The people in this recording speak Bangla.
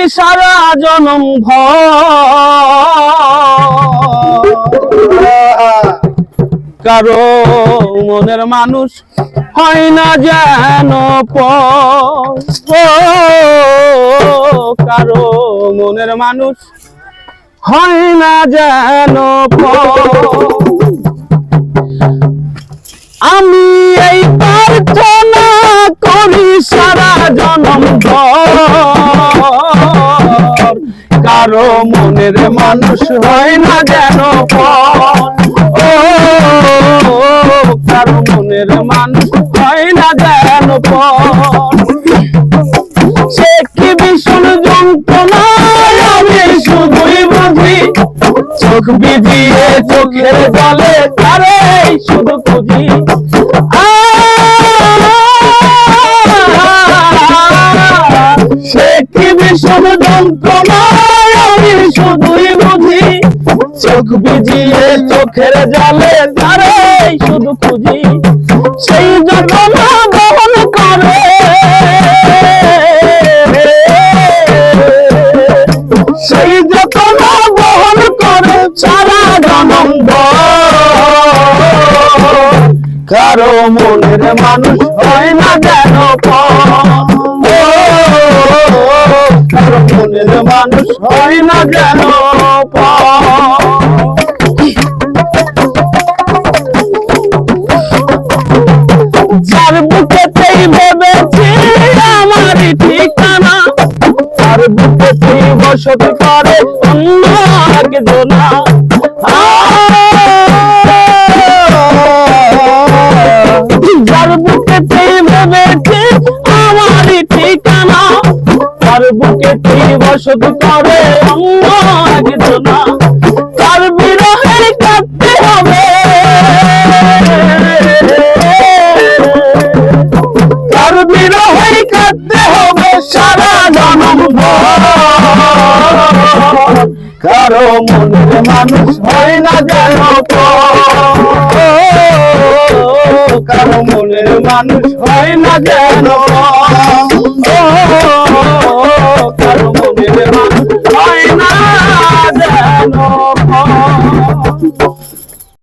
সারা জনম কারো মনের মানুষ হয় না যেন কারো মনের মানুষ হয় না যেন আমি এই প্রার্থনা করি সারা জনম কারো মনের মানুষ হয় না যেন কারো মনের মানুষ হয় না যেন সে কি ভীষণ যন্ত্রণা আমি শুধুই বুঝি চোখ বিধিয়ে চোখের জলে তারে শুধু খুঁজি সে কি ভীষণ যন্ত্রণা আমি শুধুই বুঝি চোখ ভিজিয়ে চোখের জলে তারে শুধু খুঁজি সেই যন্ত্রণা বহন করে সেই যন্ত্রণা বহন করে সারা জনম কারো মনের মানুষ হয় না যেন কারো মনের মানুষ হয় না যেন যার বুকেতেই ভেবেছি আমার ঠিকানা তার বুকেতেই বসত করে অন্য একজনা যার বুকেতেই ভেবেছি আমার ঠিকানা তার বুকেতেই বসত করে অন্য একজনা তার বিরহে কাটতে হবে তার বিরহে কাটতে হবে সারা জনম কারো মনের মানুষ হয় না যেন কারো মনের মানুষ হয় না যেন